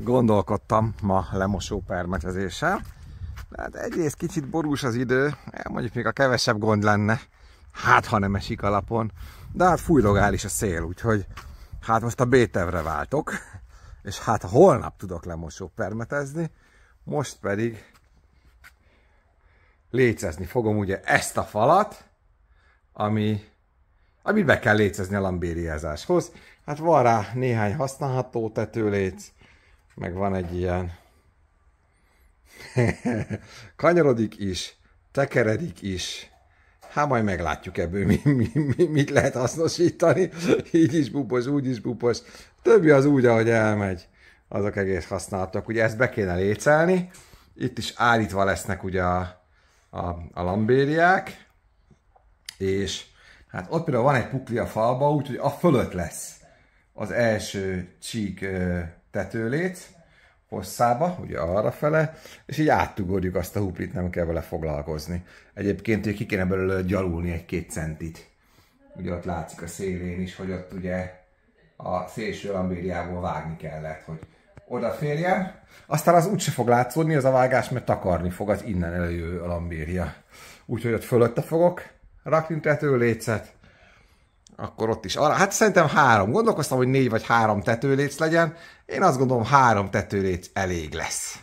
Gondolkodtam ma lemosó permetezéssel. Hát egyrészt kicsit borús az idő, mondjuk még a kevesebb gond lenne, hát ha nem esik alapon, de hát fújlogál is a szél, úgyhogy hát most a B-tervre váltok, és hát holnap tudok lemosó permetezni, most pedig lécezni fogom ugye ezt a falat, amit be kell lécezni a lambériázáshoz. Hát van rá néhány használható tetőléc, meg van egy ilyen kanyarodik is, tekeredik is. Hát majd meglátjuk ebből, mit lehet hasznosítani. Így is bubos, úgy is bubos. Többi az úgy, ahogy elmegy. Azok egész használhatók. Ugye ezt be kéne lécelni. Itt is állítva lesznek ugye a lambériák. És hát ott például van egy pukli a falba, úgyhogy a fölött lesz az első csík tetőléc hosszába, ugye arrafele, és így áttugorjuk azt a huplit, nem kell vele foglalkozni. Egyébként ki kéne belőle gyalulni egy-két centit. Ugye ott látszik a szélén is, hogy ott ugye a szélső lambériából vágni kellett, hogy odaférjen. Aztán az úgyse fog látszódni az a vágás, mert takarni fog az innen előjövő a lambéria. Úgyhogy ott fölötte fogok rakni tetőlécet, akkor ott is arra. Hát szerintem 3. Gondolkoztam, hogy 4 vagy 3 tetőléc legyen. Én azt gondolom, 3 tetőléc elég lesz.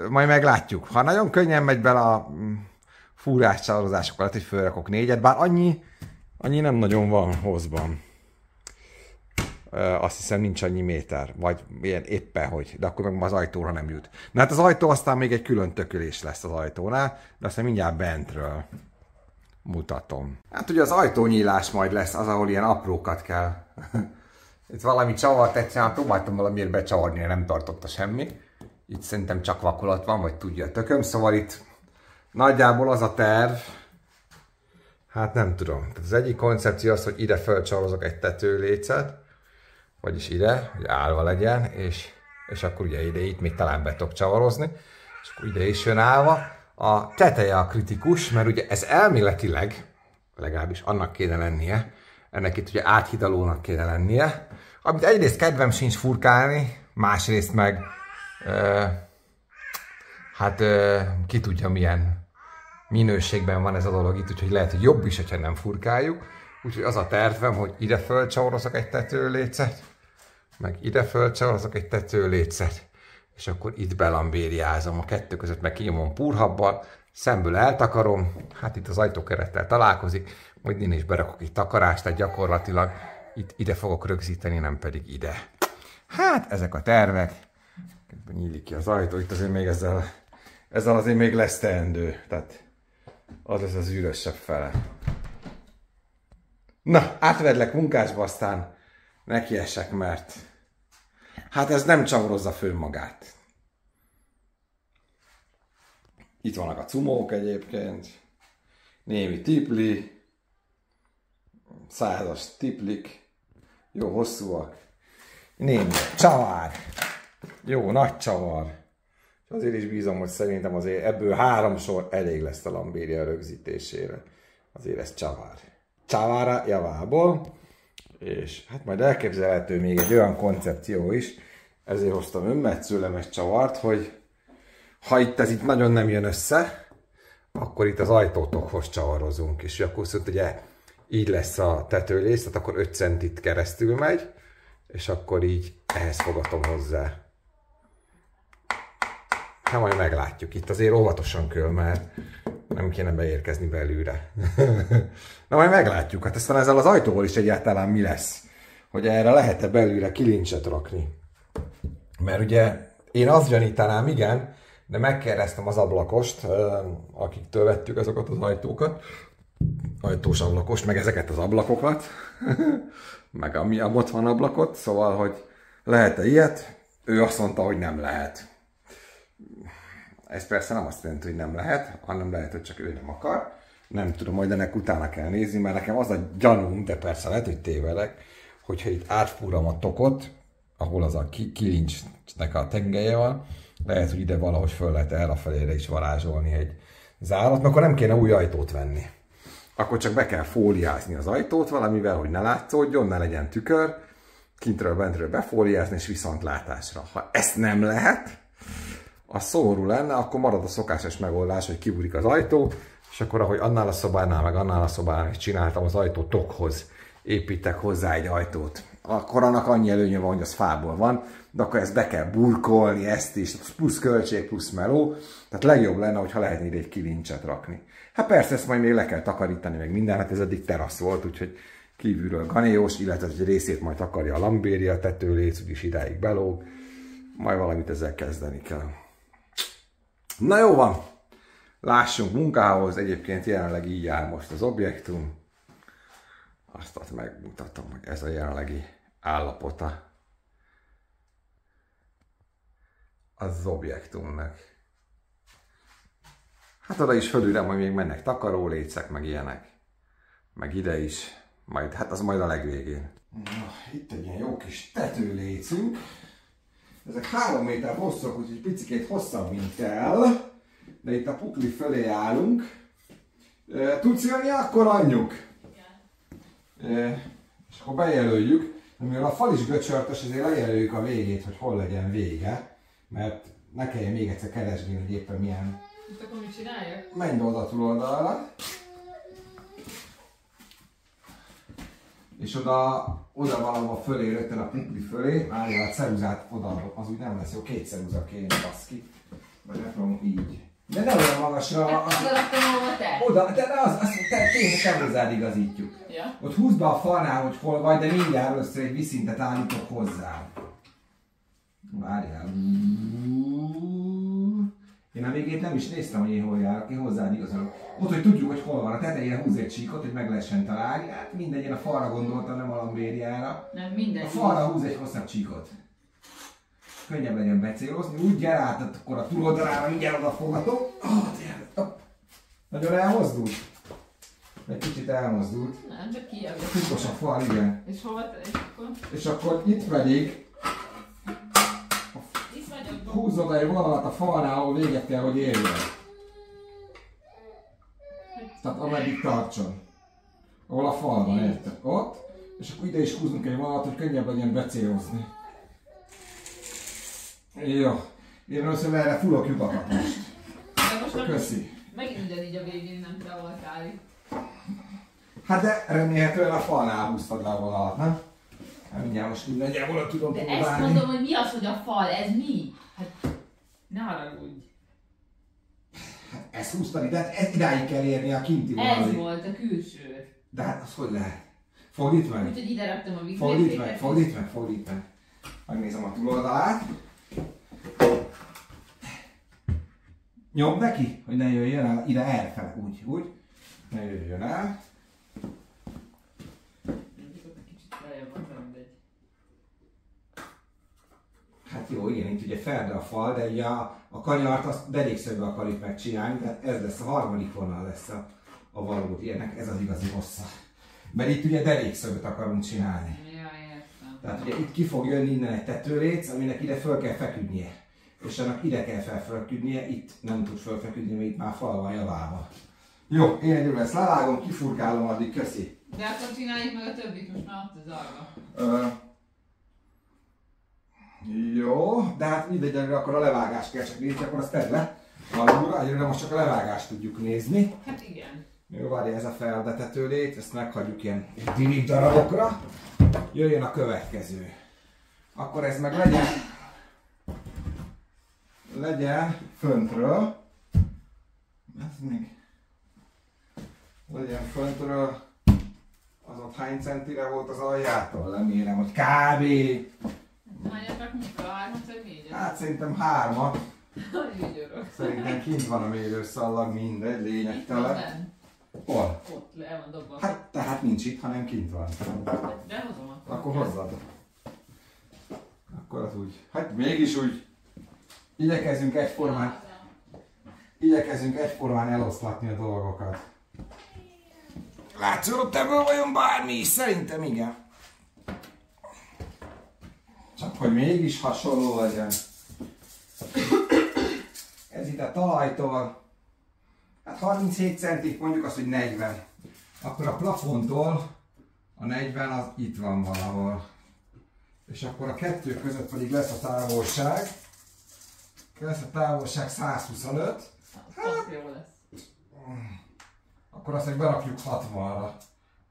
Majd meglátjuk. Ha nagyon könnyen megy bele a fúrás csavarozásokkal, lehet, hogy fölrakok 4-et, bár annyi nem nagyon van hozban. Azt hiszem nincs annyi méter, vagy ilyen éppen hogy, de akkor meg az ajtóra nem jut. Na hát az ajtó aztán még egy külön tökölés lesz az ajtónál, de aztán mindjárt bentről mutatom. Hát ugye az ajtónyílás majd lesz az, ahol ilyen aprókat kell. Itt valami csavart egyszerűen próbáltam valamiért becsavarni, nem tartotta semmi. Itt szerintem csak vakolat van, vagy tudja a tököm, szóval itt nagyjából az a terv, hát nem tudom. Tehát az egyik koncepció az, hogy ide fölcsavarozok egy tetőlécet, vagyis ide, hogy állva legyen, és akkor ugye ide itt még talán be tudok csavarozni, és akkor ide is jön állva. A teteje a kritikus, mert ugye ez elméletileg, legalábbis annak kéne lennie, ennek itt ugye áthidalónak kéne lennie, amit egyrészt kedvem sincs furkálni, másrészt meg ki tudja milyen minőségben van ez a dolog itt, úgyhogy lehet, hogy jobb is, hogyha nem furkáljuk. Úgyhogy az a tervem, hogy ide fölcsavarozok egy tetőlécet, meg ide fölcsavarozok egy tetőlécet, és akkor itt belambériázom, a kettő között meg kinyomom púrhabbal, szemből eltakarom, hát itt az ajtókerettel találkozik, majd én is berakok egy takarást, tehát gyakorlatilag itt ide fogok rögzíteni, nem pedig ide. Hát ezek a tervek, nyílik ki az ajtó, itt azért még ezzel azért még lesz teendő, tehát az lesz az űrösebb fele. Na, átvedlek munkásba, aztán nekiesek, mert hát ez nem csavarozza föl magát. Itt vannak a cumók egyébként, némi tipli, 100-as tiplik, jó hosszúak, némi csavar, jó nagy csavar, és azért is bízom, hogy szerintem azért ebből 3 sor elég lesz a lambéria rögzítésére. Azért ez csavar. Csavára javából, és hát majd elképzelhető még egy olyan koncepció is, ezért hoztam önmetszőlemes csavart, hogy ha ez itt nagyon nem jön össze, akkor itt az ajtótokhoz csavarozunk, és akkor szóval ugye így lesz a tetőlész, tehát akkor 5 centit keresztül megy, és akkor így ehhez fogatom hozzá. Hát majd meglátjuk, itt azért óvatosan kell, mert nem kéne beérkezni belőle. Na majd meglátjuk, hát aztán ezzel az ajtóval is egyáltalán mi lesz, hogy erre lehet-e belőle kilincset rakni. Mert ugye én azt gyanítanám, igen, de megkérdeztem az ablakost, akiktől vettük azokat az ajtókat, ajtós ablakost, meg ezeket az ablakokat, meg ami ott van ablakot, szóval, hogy lehet-e ilyet? Ő azt mondta, hogy nem lehet. Ez persze nem azt jelenti, hogy nem lehet, hanem lehet, hogy csak ő nem akar. Nem tudom, majd ennek utána kell nézni, mert nekem az a gyanúm, de persze lehet, hogy tévedek, hogyha itt átfúram a tokot, ahol az a kilincsnek a tengelye van, lehet, hogy ide valahogy föl lehet errefelére is varázsolni egy zárat, mert akkor nem kéne új ajtót venni. Akkor csak be kell fóliázni az ajtót valamivel, hogy ne látszódjon, ne legyen tükör, kintről, bentről befóliázni, és viszontlátásra. Ha ezt nem lehet, az szomorú lenne, akkor marad a szokásos megoldás, hogy kibúrik az ajtó, és akkor ahogy annál a szobánál, meg annál a szobánál is csináltam, az ajtó tokhoz építek hozzá egy ajtót. Akkor annak annyi előnye van, hogy az fából van, de akkor ezt be kell burkolni, ezt is, plusz költség, plusz meló. Tehát legjobb lenne, hogyha lehetne ide egy kilincset rakni. Hát persze ezt majd még le kell takarítani, meg minden, hát ez eddig terasz volt, úgyhogy kívülről ganéós, illetve egy részét majd takarja a lambéria, a tetőléc, úgyis idáig belóg. Majd valamit ezzel kezdeni kell. Na jó van, lássunk munkához, egyébként jelenleg így áll most az objektum. Azt megmutatom, hogy ez a jelenlegi állapota az objektumnak. Hát oda is fölülre majd még mennek takarólécek, meg ilyenek. Meg ide is. Majd, hát az majd a legvégén. Na, itt egy ilyen jó kis tetőlécünk. Ezek 3 méter hosszúak, úgyhogy picikét hosszabb, mint kell. De itt a pukli fölé állunk. Tudsz jönni akkor, anyjuk? És akkor bejelöljük. Mivel a fal is göcsörtös, ezért lejelöljük a végét, hogy hol legyen vége. Mert ne kelljen még egyszer keresni, hogy éppen milyen. Most akkor mit csináljak? Menj be oda túloldalra. És oda valahol fölé, rögtön a pukli fölé, állja a ceruzát oda, az úgy nem lesz jó, 2 ceruza kéne, baszki. Vagy megpróbálom így. De nem olyan magasra. Oda raktam ahova te? Oda, de tényleg ceruzád igazítjuk. Ja. Ott húzd be a falnál, hogy hol vagy, de mindjárt először egy vízszintet állítok hozzá. Várjál. Én a végét nem is néztem, hogy én hol járok, én hozzád igazolok. Ott, hogy tudjuk, hogy hol van a tetejére, húz egy csíkot, hogy meg lehessen találni. Hát mindegy, én a falra gondoltam, nem a lambériára. Nem, mindegy. A falra húz egy hosszabb csíkot. Könnyebb legyen becélozni. Úgy gyere át, akkor a túloldalára mindjárt odafogatom. Nagyon elmozdult? Egy kicsit elmozdult. Nem, csak kijövök. Titkos a fal, igen. És hova te? És akkor itt pedig húzod egy vonalat a falnál, ahol véget kell, hogy érjen. Tehát ameddig tartson. Ahol a fal van, érted? Ott. És akkor ide is húzunk egy vonalat, hogy könnyebb legyen becélozni. Jó. Én először erre fullok lyukakat most. Köszi. Megint ugyanígy a végén nem te voltál itt. Hát de remélhetően a falnál húztad le a vonalat, nem? Hát mindjárt most így nagyjából tudom de próbálni. ezt mondom, hogy mi az, hogy a fal? Ez mi? Hát ne haragudj. Hát ezt húztad ide, hát ez idáig kell érni a kinti vonalig. Ez volt a külső. De hát az hogy lehet? Fordít meg. Úgyhogy ide raktam a vigrépéket. Fordít meg. Megnézem a túloldalát. Nyomd neki, hogy ne jöjjön el ide elfele. Úgy. Ne jöjjön el. Hát jó, igen, itt ugye ferde a fal, de ugye a kanyart azt derékszögbe akarjuk megcsinálni, tehát ez lesz a harmadik vonal lesz a valót ilyenek, ez az igazi hossza. Mert itt ugye derékszögöt akarunk csinálni. Ja, értem. Tehát ugye itt ki fog jönni innen egy tetőléc, aminek ide föl kell feküdnie. És annak ide kell felfeküdnie, itt nem tud fölfeküdni, mert itt már fal van javálva. Jó, én egyről ezt levágom, kifurkálom addig, köszi. De akkor csináljuk meg a többit, most már ott az arra. Jó, de hát mindegy, akkor a levágást kell csak nézni, akkor azt tedd le. Alulra, egyre most csak a levágást tudjuk nézni. Hát igen. Jó, várja, ez a feldetető lét, ezt meghagyjuk ilyen dirig darabokra. Jöjjön a következő. Akkor ez meg legyen föntről. Ez még legyen föntről. Az ott hány centire volt az aljától? Remélem, hogy kb. Hányat rakunk fel? 3-at vagy 4-et? Hát szerintem 3-at. Így örök. Szerintem kint van a mérőszallag, mindegy, lényegtelen. Hol? Ott le van dobva. Hát tehát nincs itt, hanem kint van. De hozom akkor. Akkor hozzad. Akkor az úgy. Hát mégis úgy. Igyekezzünk egyformán eloszlatni a dolgokat. Látszódott ebből vajon bármi is? Szerintem igen. Csak hogy mégis hasonló legyen. Ez itt a talajtól, hát 37 centig, mondjuk azt, hogy 40. Akkor a plafontól a 40 az itt van valahol. És akkor a kettő között pedig lesz a távolság. Lesz a távolság 125. Hát, jó lesz. Akkor azt meg berakjuk 60-ra.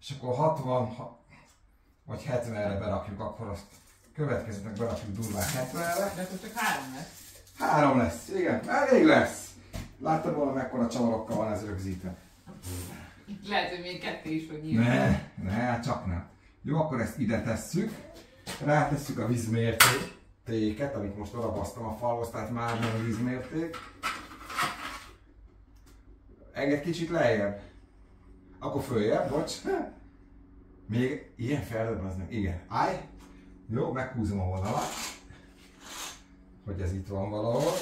És akkor 60 vagy 70-re berakjuk, akkor azt következőnek berakjuk durván 70-re. De akkor csak 3 lesz. 3 lesz, igen, elég lesz. Láttad volna mekkora csavarokkal van ez rögzítve. Lehet, hogy még 2 is fog nyílni. Ne, csak nem. Jó, akkor ezt ide tesszük. Rátesszük a vízmértéket, amit most odabasztam a falhoz, tehát már nem a vízmérték. Engedd kicsit lejjebb. Akkor följebb, bocs. Még ilyen feldebb az nem. Igen. Állj. Jó, meghúzom a oldalat. Hogy ez itt van valahol.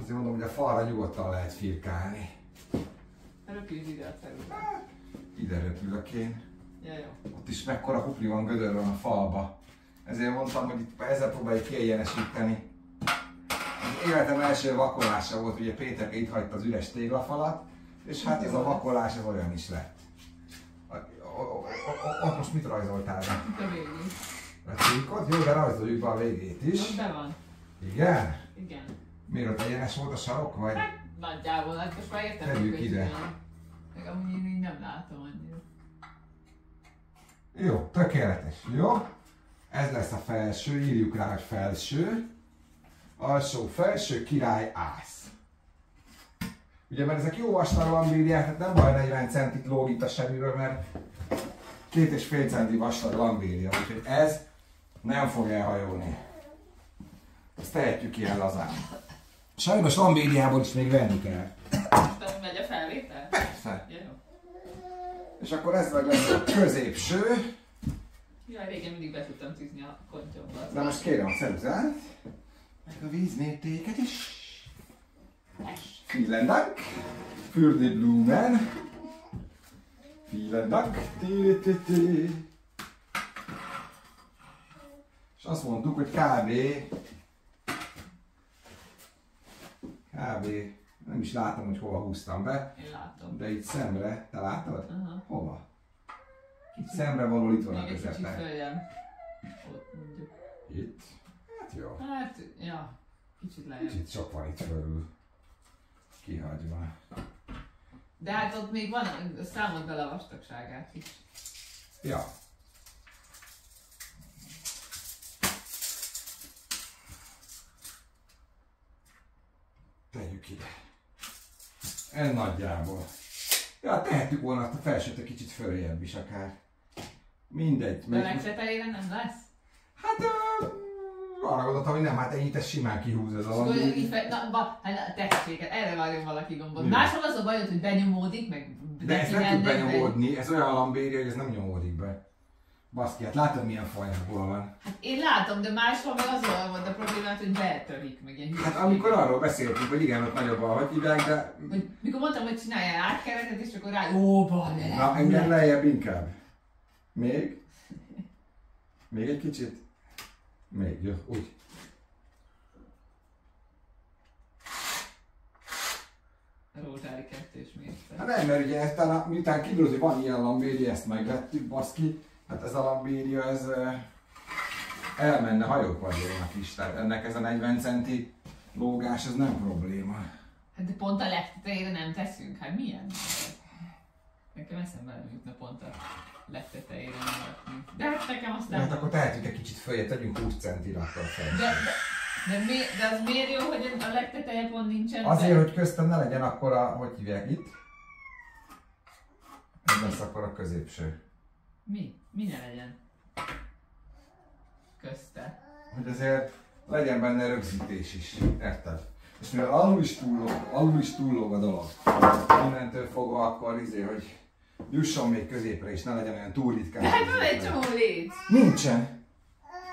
Azért mondom, hogy a falra nyugodtan lehet firkálni. Röpülj ide a területet. Ide röpülök én. Ja, jó. Ott is mekkora hupli van, gödör van a falba. Ezért mondtam, hogy itt ezzel próbáljuk kiegyenesíteni. Az életem első vakolása volt, ugye Péterke itt hagyta az üres téglafalat, és hát ez a vakolás ez olyan is lett. Ott most mit rajzoltál be? Itt a végén. A csíkot? Jó, de rajzoljuk be a végét is. Ott be van. Igen? Igen. Miért ott egyenes volt a sarok, vagy? Hát nagyjából, hát most már értem, Tegyük hogy ide. csinálni. Meg amúgy én így nem látom annyira. Jó, tökéletes, jó? Ez lesz a felső, írjuk rá, hogy felső. Alsó, felső, király, ász. Ugye, mert ezek jó vastag lambériák, tehát nem baj 40 centit lóg itt a semmiről, mert 2,5 centi vastag lambéria, úgyhogy ez nem fog elhajolni. Ezt tehetjük ilyen lazán. Sajnos lambériából is még venni kell. Most megy a felvétel? Persze. Ja, jó. És akkor ez meg lesz a középső. Jaj, régen mindig be tudtam tűzni a kontyomba. Na most kérem a ceruzát, meg a vízmértéket is. Vielen Dank für die Blumen. Vielen Dank. És azt mondtuk, hogy kb. Nem is látom, hogy hova húztam be. Én látom. De itt szemre, te látod? Aha. Hova? Itt szemre való, itt van a Még egy kicsit közepe. följebb. Ott mondjuk. Itt? Hát jó. Hát, ja. Kicsit lejjebb. Kicsit sok van itt fölül. Kihagyva. De hát ott még van, számolt bele a vastagságát is. Ja. Tegyük ide. Ez nagyjából. Ja, tehetük volna azt a felsőt egy kicsit följebb is akár. Mindegy. De a legtetejére nem lesz? Hát arra gondoltam, hogy nem, hát ennyit ez simán kihúz ez a Akkor lambéria. így hát tehetséget, erre várjon valaki gombot. Mi? Máshol az a bajod, hogy benyomódik, meg De ez nem tud benyomódni, ez olyan lambéria, hogy ez nem nyomódik be. Baszki, hát látod milyen fajnakból van. Hát én látom, de máshol meg az volt a problémát, hogy betörik, meg ilyen hülyeség. Hát amikor arról beszéltünk, hogy igen, ott nagyobb a hagyideg, de... Hogy mikor mondtam, hogy csináljál átkeretet, és akkor rá, ó, bale! Na, engem lejjebb inkább. Még? Még egy kicsit? Még, jó, úgy. Rózsári kettős mérce. Hát nem, mert ugye ezt talán, miután kiderült, hogy van ilyen lambéria, ezt megvettük, baszki. Hát ez a lambéria, ez elmenne hajópadlónak is, tehát ennek ez a 40 centi lógás, ez nem probléma. Hát de pont a legtetejére nem teszünk, hát milyen? Nekem eszembe nem jutna pont a legtetejére nem rakni. De hát nekem aztán... Hát akkor tehetünk egy kicsit följebb, tegyünk 20 centire akkor fel. De az miért jó, hogy a legteteje pont nincsen? Azért, hogy köztem ne legyen akkor a, hogy hívják itt? Ez lesz akkor a középső. Mi? Mi ne legyen? Közte. Hogy azért legyen benne rögzítés is, érted? És mivel alul is túllóg a dolog. Innentől fogva akkor hogy jusson még középre és ne legyen olyan túl ritkán. De hát van egy csomó léc. Nincsen.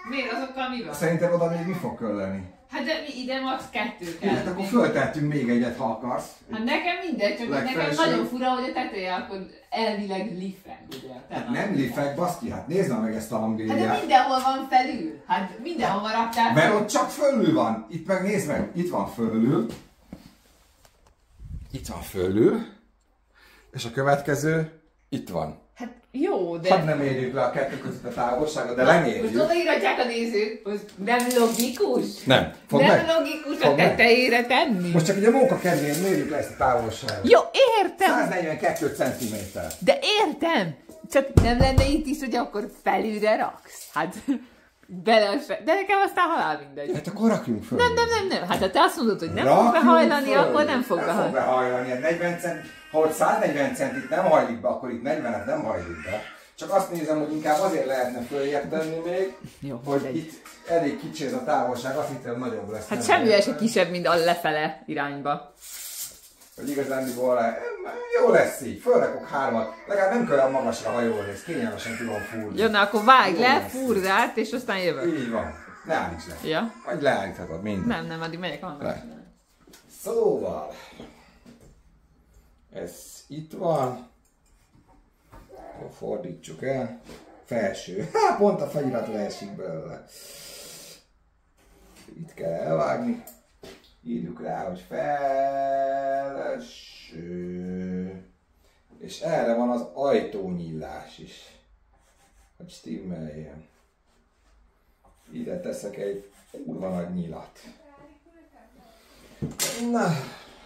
Miért azokkal mi van? Szerintem oda még mi fog kölleni? Hát de mi ide max. 2 kell. Hát akkor föltettünk még egyet, ha akarsz. Hát nekem mindegy, csak nekem Legfelső. nagyon fura, hogy a teteje akkor elvileg lifeg, ugye? Hát nem lifeg, baszki, hát nézd már meg ezt a Hát de lambériát. mindenhol van felül. Hát mindenhol raktál Mert fel. ott csak fölül van. Itt meg nézd meg, itt van fölül. Itt van fölül. És a következő itt van. Hát jó, de... Hadd nem érjük le a kettő között a távolságot, de lemérjük. Most odaíratják a nézők, hogy nem logikus? Nem. Nem logikus a tetejére tenni? Most csak ugye a móka kedvéért mérjük le ezt a távolságot. Jó, értem! 142 cm. De értem! Csak nem lenne itt is, hogy akkor felülre raksz? Hát... De nekem aztán halál mindegy. Hát akkor rakjunk föl. Nem. Hát ha te azt mondod, hogy nem fog behajlani, akkor nem fog behajlani. Nem fog behajlani. 40 cent, ha ott 140 centit nem hajlik be, akkor itt 40-et nem hajlik be. Csak azt nézem, hogy inkább azért lehetne följebb tenni még, jó, hogy itt elég kicsi ez a távolság, azt hittem nagyobb lesz. Hát semmivel se kisebb, mint a lefele irányba. Hogy igazándiból jó lesz így, fölrakok 3-at, legalább nem kell olyan magasra hajolni, ez kényelmesen tudom fúrni. Jó, na akkor vágj le, fúrd át, és aztán jövök. Így van, ne állíts le. Ja? Vagy leállíthatod, minden. Nem, addig megyek annak. Szóval, ez itt van, akkor fordítsuk el, felső, pont a felirat leesik belőle. Itt kell elvágni, írjuk rá, hogy felső, és erre van az ajtónyílás is, hogy stimmeljen. Ide teszek egy kurva nagy nyilat. Na,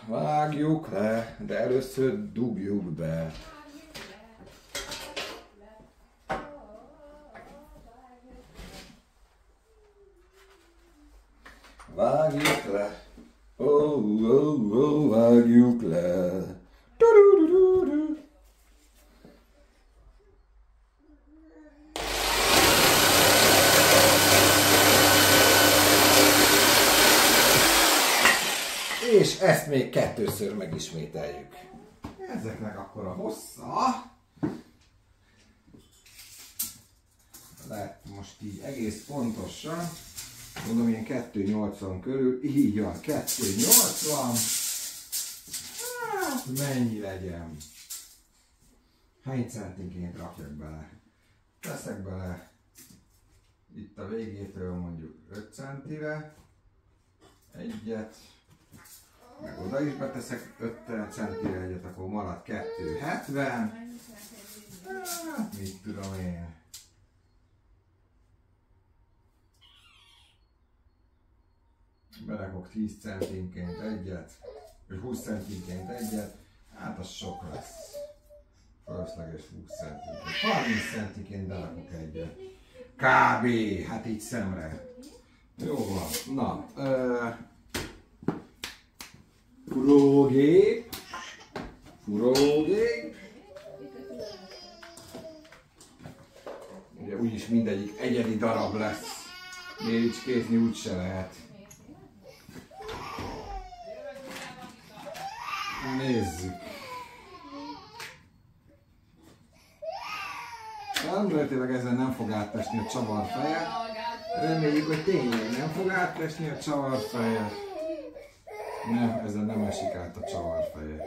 vágjuk le, de először dugjuk be. Vágjuk le. Vágjuk le. Du-du-du-du-du. És ezt még 2-ször megismételjük. Ezeknek akkor a hossza lett most így egész pontosan, mondom ilyen 280 körül, így van, 280, hát mennyi legyen? Hány centinként rakjak bele? Teszek bele itt a végétől mondjuk 5 centire, egyet, meg oda is beteszek 5 centire egyet, akkor marad 270. Hát mit tudom én. Berakok 10 centinként egyet, vagy 20 centinként egyet, hát az sok lesz. Fölösleges 20 centinként. 30 centinként berakok egyet. Kb. Hát így szemre. Jó van. Na. Furógép. Ugye úgyis mindegyik egyedi darab lesz. Méricskézni úgyse lehet. Nézzük. Elméletileg ezzel nem fog átesni a csavarfeje. Reméljük, hogy tényleg nem fog átesni a csavarfeje. Nem, ezzel nem esik át a csavarfeje.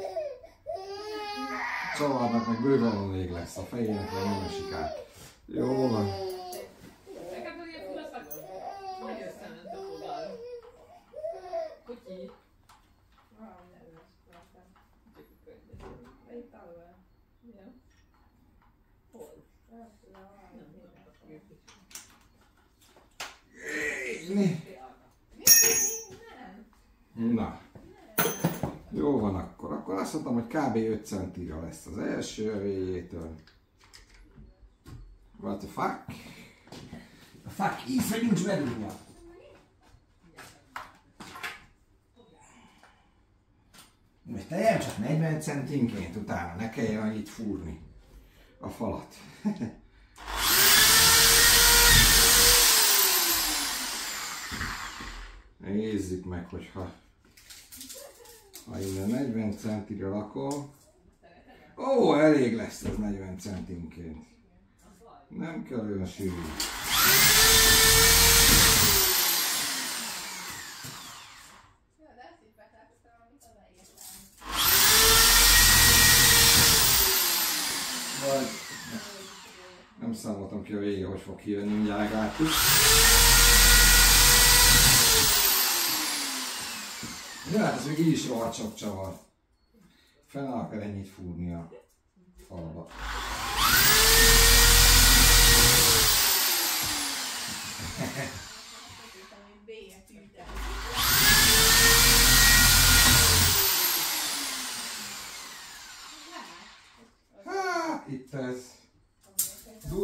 A csavarnak meg bőven elég lesz, a fejének meg nem esik át. Jó van. Na, jó van akkor. Akkor azt mondtam, hogy kb. 5 centire lesz az első a végétől. What the fuck? A fuck is, hogy nincs bedugva. Most teljen csak 40 centinként utána, ne kelljen annyit fúrni a falat. Nézzük meg, hogyha innen 40 centire rakom. Ó, elég lesz ez 40 centinként. Nem kell olyan sűrű. Vagy nem számoltam ki a vége, hogy fog kijönni, mindjárt látjuk. Ja, hát ez még így is rohadt sok csavar. Fennáll kell ennyit fúrni a falba.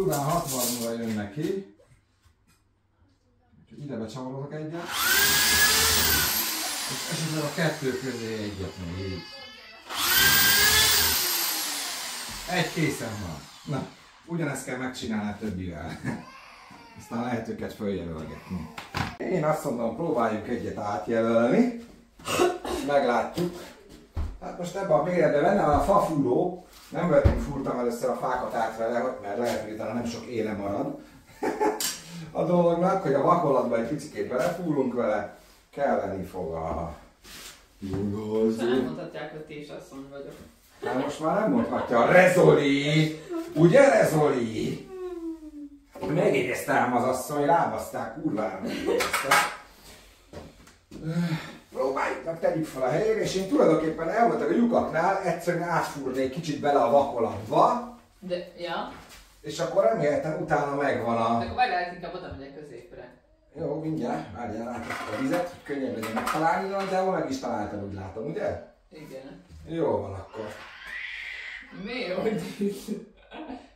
Durván 60-ra jön neki. Ide becsavarodok egyet. És esetleg a kettő közé egyet még így. Egy készen van. Na, ugyanezt kell megcsinálni a többivel. Aztán lehet őket följelölgetni. Én azt mondom, próbáljuk egyet átjelölni. Meglátjuk. Hát most ebben a méretben benne van a fafúró. Nem vettünk fúrtam először a fákat át vele, mert lehet, hogy utána nem sok éle marad. A dolognak, hogy a vakolatba egy picikét belefúrunk vele, kelleni fog a júlózó. Nem mondhatják, hogy ti is asszony vagyok. Hát most már nem mondhatja, Rezoli! Ugye Rezoli? Megjegyeztem az asszony, rábaszták, kurvára megjegyeztek. Próbáljuk meg, tegyük fel a helyére, és én tulajdonképpen elvoltak a lyukaknál, egyszerűen átfúrnék kicsit bele a vakolatba. De, ja. És akkor remélhetően utána megvan a... De akkor várjál, inkább oda megyek középre. Jó, mindjárt, várjál rá a vizet, hogy könnyebb legyen megtalálni, de meg is találtad, úgy látom, ugye? Igen. Jó van akkor. Mi, hogy is?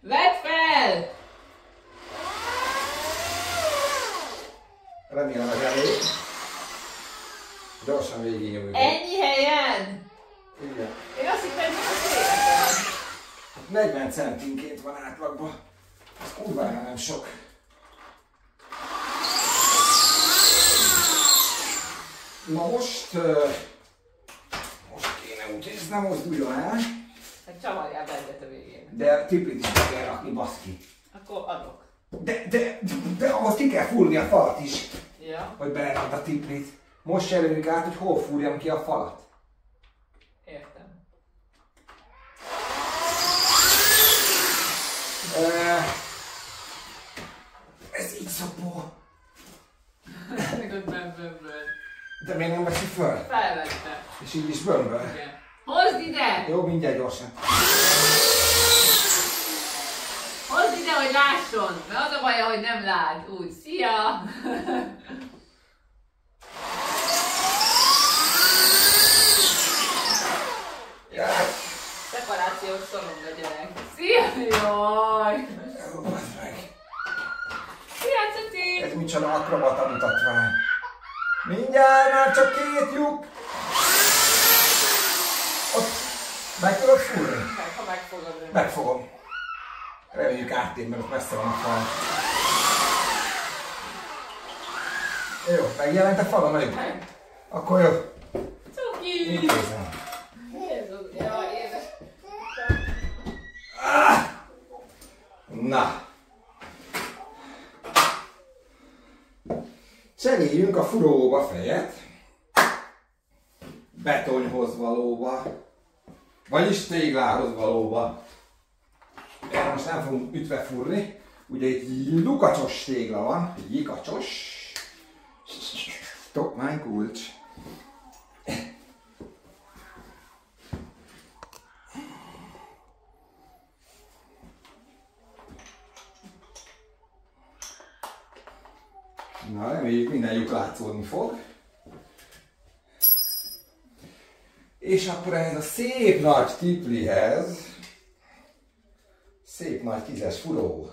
Vedd fel! Remélem ez elég. Gyorsan végignyomjuk. Ennyi helyen? Igen. Én azt hittem, hogy az életem. 40 centinként van átlagban. Ez kurvára nem sok. Na most kéne úgy, hogy ez nem mozduljon el. Hát csavarjál be egyet a végén. De tiplit is be kell rakni, baszki. Akkor adok. De ahhoz ki kell fúrni a falat is, Ja. hogy belerakd a tiplit. Most jelöljük át, hogy hol fúrjam ki a falat. Értem. Ez így szopó. Még ott bömbömböl. De még nem veszi föl. Felvette. És így is bömböl. Igen. Hozd ide! Jó, mindjárt gyorsan. Hozd ide, hogy lásson! Mert az a baja, hogy nem lát. Úgy, szia! Jaj. Szeparációs szorong a gyerek. Szia! Jaj! Elrobbasz meg. Szia, Cuci! Ez micsoda akrobata mutatvány. Mindjárt már csak 2 lyuk. Ott meg tudod fúrni? Meg, ha megfogod rá. Megfogom. Reméljük áttér, mert ott messze van a fal. Jó, megjelent a falon velük? Meg. Akkor jó. Cuki! Intézem. Jézus, jaj, édes. Na. Cseréljünk a furóba fejet. Betonyhoz valóba. Vagyis téglához valóba. Erre most nem fogunk ütve fúrni. Ugye itt lukacsos tégla van. Lyukacsos. Stop, mein kulcs. Na, reméljük minden lyuk látszódni fog. És akkor ehhez a szép nagy tiplihez, szép nagy 10-es furó.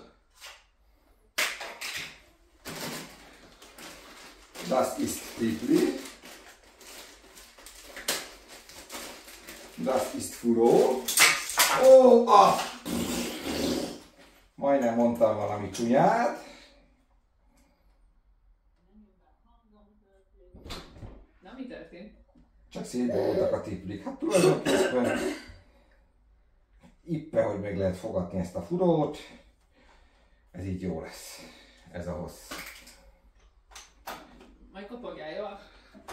Das ist tipli. Das ist furó. Ó, majdnem mondtam valami csúnyát. Na, mi történt? Csak szépen voltak a tiplik. Hát tulajdonképpen ippe, hogy meg lehet fogadni ezt a furót. Ez így jó lesz. Ez a hossz. Majd kopogjál, jó?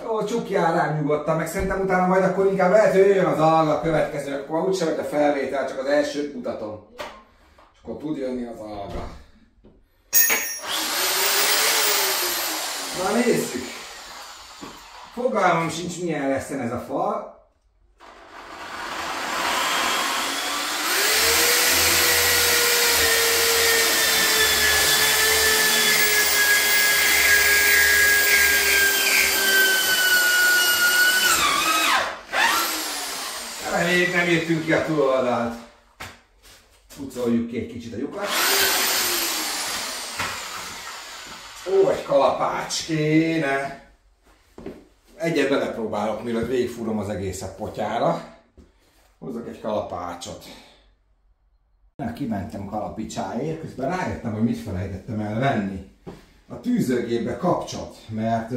Jó, csukjál rám nyugodtan, meg szerintem utána majd akkor inkább lehet, hogy jöjjön az alga a következő, akkor úgysem megy a felvétel, csak az elsőt mutatom. És akkor tud jönni az alga. Na nézzük! Fogalmam sincs, milyen lesz ez a fal. Reméljük, nem értünk ki a túloldalt. Pucoljuk ki egy kicsit a lyukat. Ó, egy kalapács kéne. Egyet belepróbálok, mielőtt végigfúrom az egészet potyára. Hozzak egy kalapácsot. Kimentem kalapicsáért, közben rájöttem, hogy mit felejtettem el venni. A tűzőgépbe kapcsot, mert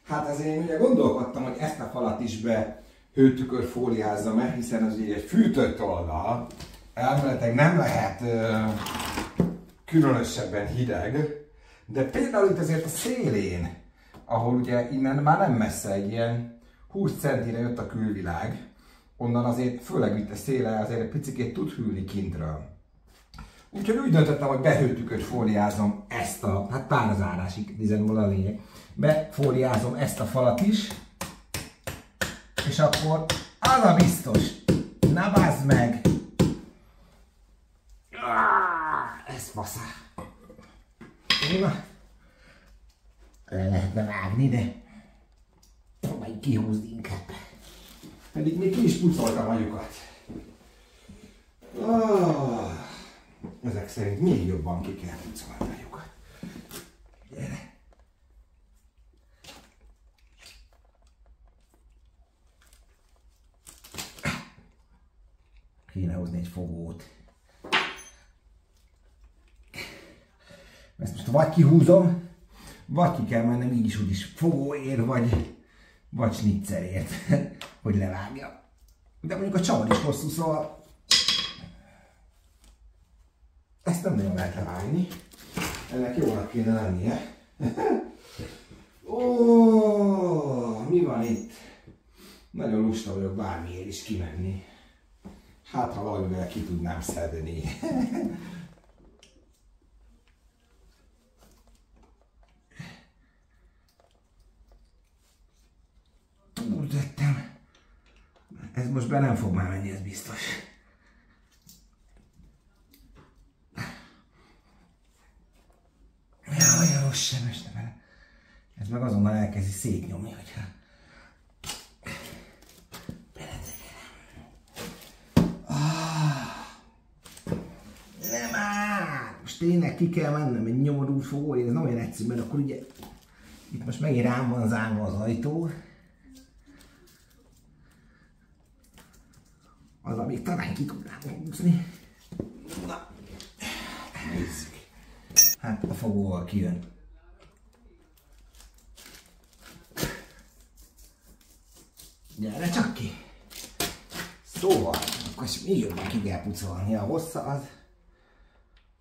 hát azért én ugye gondolkodtam, hogy ezt a falat is be hőtükörfóliázzam-e, hiszen az ugye egy fűtött oldal. Elméletileg nem lehet különösebben hideg, de például itt azért a szélén, ahol ugye innen már nem messze egy ilyen 20 centire jött a külvilág, onnan azért főleg itt a széle azért egy picikét tud hűlni kintről. Úgyhogy úgy döntöttem, hogy behőtüköt fóliázom ezt a, hát pár az árásig, tizenból a lényeg. Befóliázom ezt a falat is, és akkor az a biztos, na bazd meg! Ez faszá. Le lehetne vágni, de próbálj kihúzni inkább. Pedig még ki is pucoltam a lyukat. Ezek szerint még jobban ki kell pucolni a lyukat. Gyere! Kéne hozni egy fogót. Ezt most vagy kihúzom, vagy ki kell mennem így is úgy is fogóért, vagy snitzerért, hogy levágja. De mondjuk a csavar is hosszú, szóval ezt nem nagyon lehet levágni. Ennek jónak kéne lennie. Ó, mi van itt? Nagyon lusta vagyok bármiért is kimenni. Hát, ha valamivel ki tudnám szedni. Túltettem. Ez most be nem fog már menni, ez biztos. Jaj, rossz sem este vele. Ez meg azonnal elkezdi szétnyomni, hogyha... Nem áll! Most tényleg ki kell mennem egy nyomorult fogóért, ez nem olyan egyszerű, mert akkor ugye... Itt most megint rám van zárva az ajtó. Az, amit talán ki tudnám húzni. Na, nézzük. Hát a fogóval kijön. Gyere csak ki! Szóval, akkor még jobban ki kell pucolni. A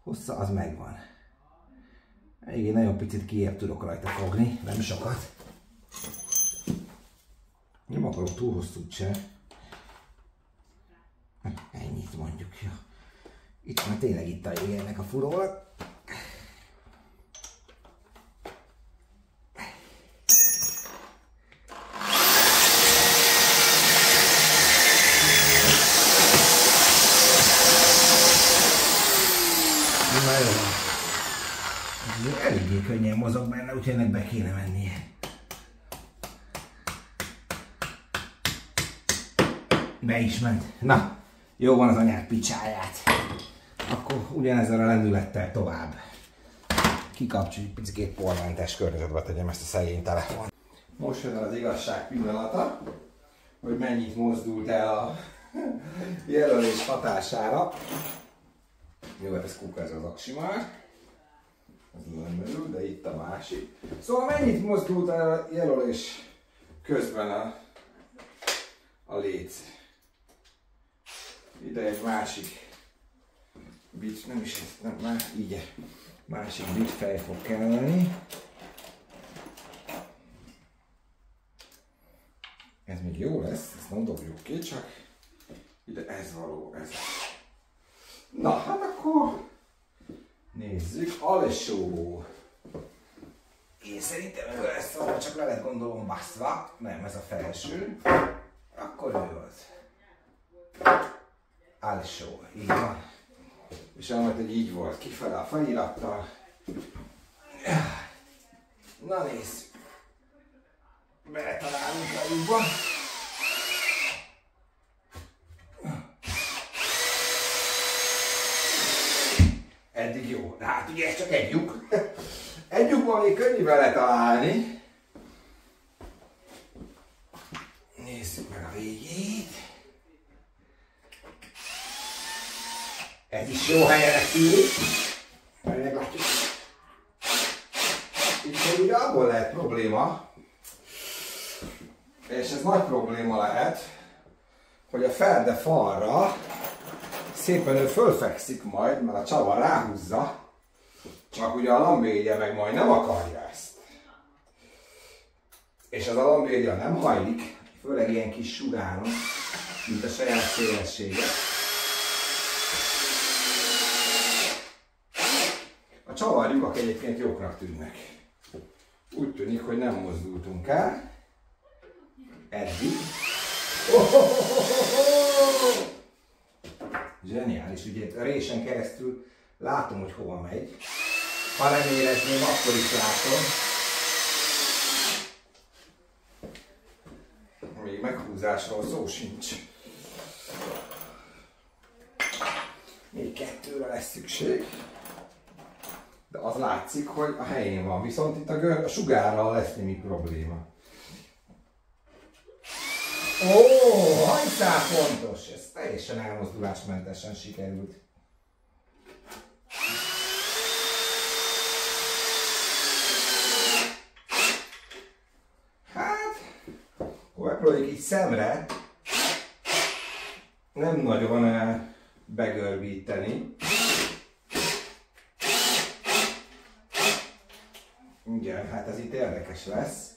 hossza az megvan. Még nagyon picit kijebb tudok rajta fogni, nem sokat. Nem akarok túl hosszút se. Ennyit mondjuk, ja. Itt már tényleg itt a vége ennek a furónak. Na jó. Ez eléggé könnyen mozog benne, úgyhogy ennek be kéne mennie. Be is ment. Na, jó van az anyák picsáját. Akkor ugyanezzel a lendülettel tovább. Kikapcsoljuk, picikét pormentes környezetbe tegyem ezt a szegény telefon. Most jön az igazság pillanata, hogy mennyit mozdult el a jelölés hatására. Jó, hát ez kuka, ez az aksi már. Ez nem örül, de itt a másik. Szóval mennyit mozdult el a jelölés közben a léc. Ide egy másik bit, nem is ez, nem, már így másik bit fej fog kelleni. Ez még jó lesz, ezt nem dobjuk ki, csak ide ez való, ez. Na, hát akkor nézzük, alsó. Én szerintem ő lesz, csak le lett gondolom baszva, nem, ez a felső. Akkor ő az. Alsó, így van. És elmondta, hogy így volt, kifele a felirattal. Na nézzük. Beletalálunk a lyukba. Eddig jó, de hát ugye ez csak egy lyuk. Egy lyukban még könnyű vele találni. Nézzük meg a végét. Ez is jó helyre tűnik. Majd meglátjuk. Itt ugye abból lehet probléma, és ez nagy probléma lehet, hogy a ferde falra szépen ő fölfekszik majd, mert a csavar ráhúzza, csak ugye a lambéria meg majd nem akarja ezt. És az a lambéria nem hajlik, főleg ilyen kis sugáron, mint a saját szélessége. A csavarlyukak egyébként jóknak tűnnek. Úgy tűnik, hogy nem mozdultunk el. Eddig. Zseniális, ugye a résen keresztül látom, hogy hova megy. Ha nem érezném, akkor is látom. Még meghúzásról szó sincs. Még 2-re lesz szükség. De az látszik, hogy a helyén van, viszont itt a sugárral lesz némi probléma. Ó, hajszál fontos! Ez teljesen elmozdulásmentesen sikerült. Hát, akkor megpróbáljuk így szemre nem nagyon begörbíteni. Igen, hát ez itt érdekes lesz.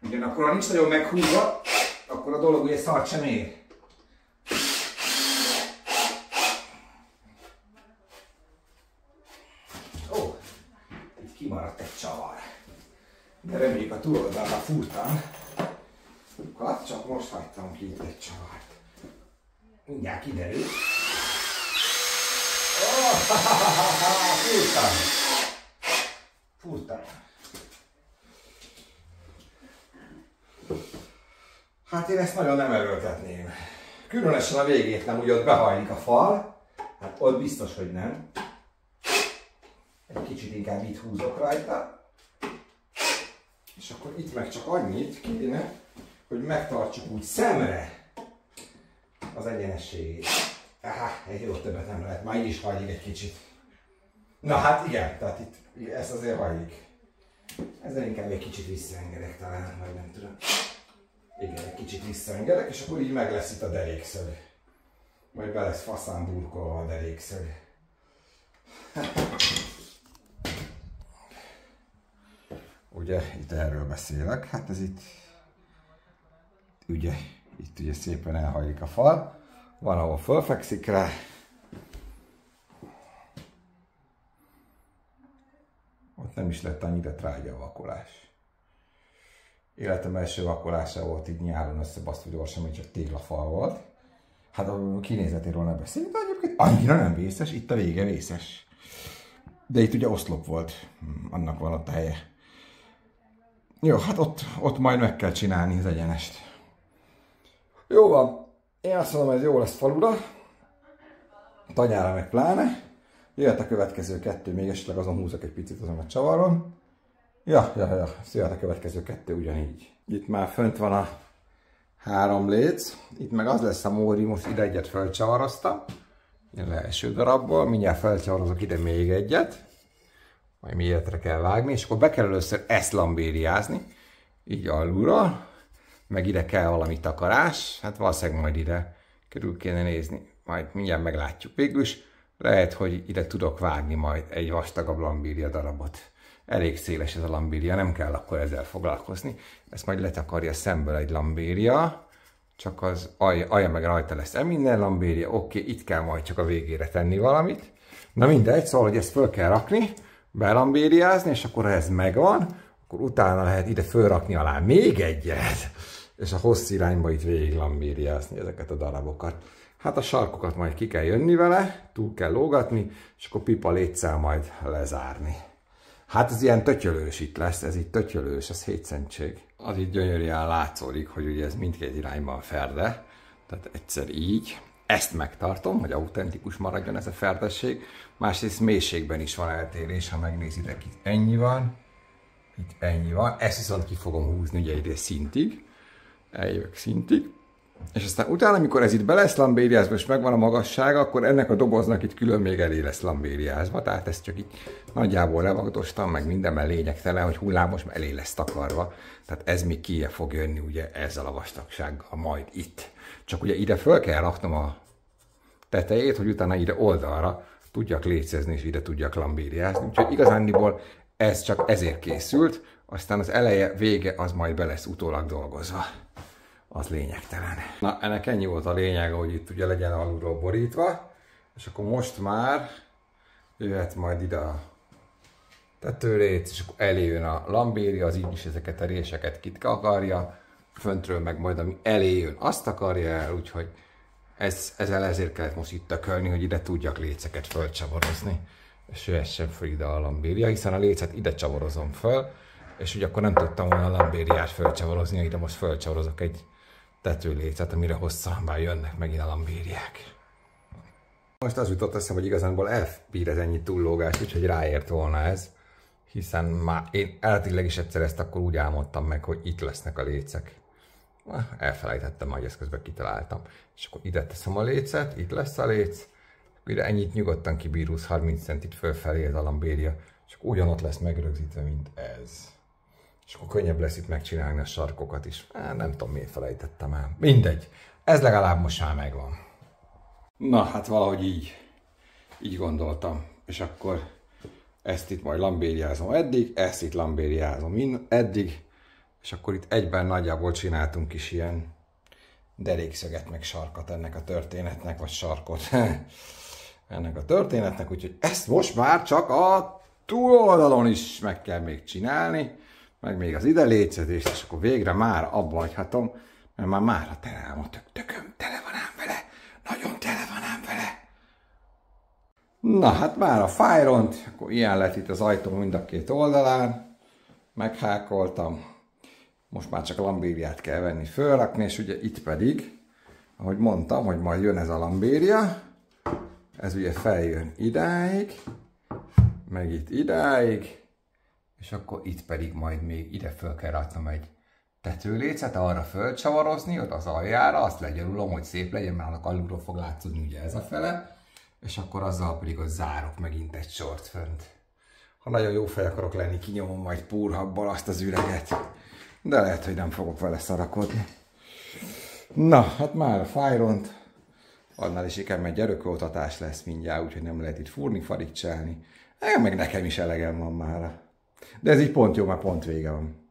Ugyanakkor, ha nincs nagyon meghúzva, akkor a dolog ugye szart sem ér. Ó, itt kimaradt egy csavar. De reméljük a túloldalra fúrtam. Csak most hagytam ki itt egy csavart. Mindjárt kiderül. Fúrtam. Hát én ezt nagyon nem erőltetném. Különösen a végét nem, úgy ott behajlik a fal. Hát ott biztos, hogy nem. Egy kicsit inkább itt húzok rajta. És akkor itt meg csak annyit kéne, hogy megtartsuk úgy szemre az egyenességét. Egy jó többet nem lehet, már így is hajlik egy kicsit. Na hát igen, tehát itt ez azért hajlik. Ezzel inkább egy kicsit visszaengedek talán, vagy nem tudom. Igen, egy kicsit visszaengedek, és akkor így meg lesz itt a derékszög. Majd be lesz faszán burkolva a derékszög. Ugye, itt erről beszélek, hát ez itt ugye szépen elhajlik a fal. Van, ahol fölfekszik rá. Ott nem is lett annyira trágya a vakolás. Életem első vakolása volt így nyáron összebasztva gyorsan, hogy csak téglafal volt. Hát a kinézetéről nem beszélünk, de egyébként annyira nem vészes, itt a vége vészes. De itt ugye oszlop volt, annak van ott a helye. Jó, hát ott majd meg kell csinálni az egyenest. Jó van, én azt mondom, ez jó lesz falura. Tanyára meg pláne. Jöhet a következő 2, még esetleg azon húzok egy picit azon a csavaron. Ja, jöhet a következő 2 ugyanígy. Itt már fönt van a 3 léc. Itt meg az lesz a móri, most ide egyet felcsavaroztam. Az első darabból, mindjárt felcsavarozok ide még egyet. Majd méretre kell vágni, és akkor be kell először ezt lambériázni. Így alulról. Meg ide kell valami takarás. Hát valószínűleg majd ide körül kéne nézni. Majd mindjárt meglátjuk. Végülis lehet, hogy ide tudok vágni majd egy vastagabb lambéria darabot. Elég széles ez a lambéria, nem kell akkor ezzel foglalkozni. Ezt majd letakarja szemből egy lambéria, csak az alja meg rajta lesz. Minden lambéria, oké, itt kell majd csak a végére tenni valamit. Na mindegy, szóval, hogy ezt föl kell rakni, belambériázni, és akkor ha ez megvan, akkor utána lehet ide fölrakni alá még egyet, és a hossz irányba itt végig lambériázni ezeket a darabokat. Hát a sarkokat majd ki kell jönni vele, túl kell lógatni, és akkor pipa létszel majd lezárni. Hát ez ilyen tötyölős itt lesz, ez itt tötyölős, ez 7 centség. Az itt gyönyörűen látszódik, hogy ugye ez mindkét irányban ferde, tehát egyszer így, ezt megtartom, hogy autentikus maradjon ez a ferdesség. Másrészt mélységben is van eltérés, ha megnézitek, itt ennyi van, itt ennyi van. Ezt viszont ki fogom húzni ugye ide szintig, eljövök szintig. És aztán utána, amikor ez itt be lesz lambériázva, és megvan a magassága, akkor ennek a doboznak itt külön még elé lesz lambériázva. Tehát ezt csak így nagyjából levagdostam, meg mindenben lényegtelen, hogy hullámos elé lesz takarva. Tehát ez még ki fog jönni ugye ezzel a vastagsággal majd itt. Csak ugye ide föl kell raknom a tetejét, hogy utána ide oldalra tudjak lécezni, és ide tudjak lambériázni. Úgyhogy igazándiból ez csak ezért készült, aztán az eleje, vége az majd be lesz utólag dolgozva. Az lényegtelen. Na, ennek ennyi volt a lényeg, hogy itt ugye legyen alulról borítva, és akkor most már jöhet majd ide a tetőrész, és akkor elé jön a lambéria, az így is ezeket a réseket akarja, föntről meg majd ami elé jön, azt akarja el, úgyhogy ezzel ezért kellett most itt tökölni, hogy ide tudjak léceket fölcsavarozni, és jöhessen föl ide a lambéria, hiszen a lécet ide csavarozom föl, és ugye akkor nem tudtam volna a lambériát fölcsavarozni, ide most fölcsavarozok egy tetőlécet, amire hosszabban jönnek megint a lambériák. Most az jutott eszembe, hogy igazából elbír ez ennyi túllógást, úgyhogy ráért volna ez, hiszen már én eletileg is egyszer ezt akkor úgy álmodtam meg, hogy itt lesznek a lécek. Elfelejtettem, hogy ezt közben kitaláltam. És akkor ide teszem a lécet, itt lesz a léc, ide ennyit nyugodtan kibír 20-30 centit fölfelé ez a lambéria, csak ugyanott lesz megrögzítve, mint ez. És akkor könnyebb lesz itt megcsinálni a sarkokat is. Nem tudom, miért felejtettem el. Mindegy. Ez legalább most már megvan. Na, hát valahogy így gondoltam. És akkor ezt itt majd lambériázom eddig, ezt itt lambériázom eddig, és akkor itt egyben nagyjából csináltunk is ilyen derékszöget, meg sarkat ennek a történetnek, vagy sarkot ennek a történetnek, úgyhogy ezt most már csak a túloldalon is meg kell még csinálni, meg még az ide létszedést, és akkor végre már abba hagyhatom, mert már mára tele ám a tököm, tele van ám vele, nagyon tele van ám vele. Na hát már a fájront, akkor ilyen lett itt az ajtó mind a két oldalán, meghákoltam, most már csak a lambériát kell venni, fölrakni, és ugye itt pedig, ahogy mondtam, hogy majd jön ez a lambéria, ez ugye feljön idáig, meg itt idáig, és akkor itt pedig majd még ide föl kell raknom egy tetőlécet, arra fölcsavarozni, ott az aljára, azt legyarulom, hogy szép legyen, mert annak alulról fog látszódni ugye ez a fele, és akkor azzal pedig ott zárok megint egy sort fönt. Ha nagyon jó fej akarok lenni, kinyomom majd púrhabbal azt az üreget, de lehet, hogy nem fogok vele szarakodni. Na, hát már a fájront, annál is inkább egy gyerököltatás lesz mindjárt, úgyhogy nem lehet itt fúrni, farigcsálni. Meg nekem is elegem van mára. De ez így pont jó, mert pont vége van.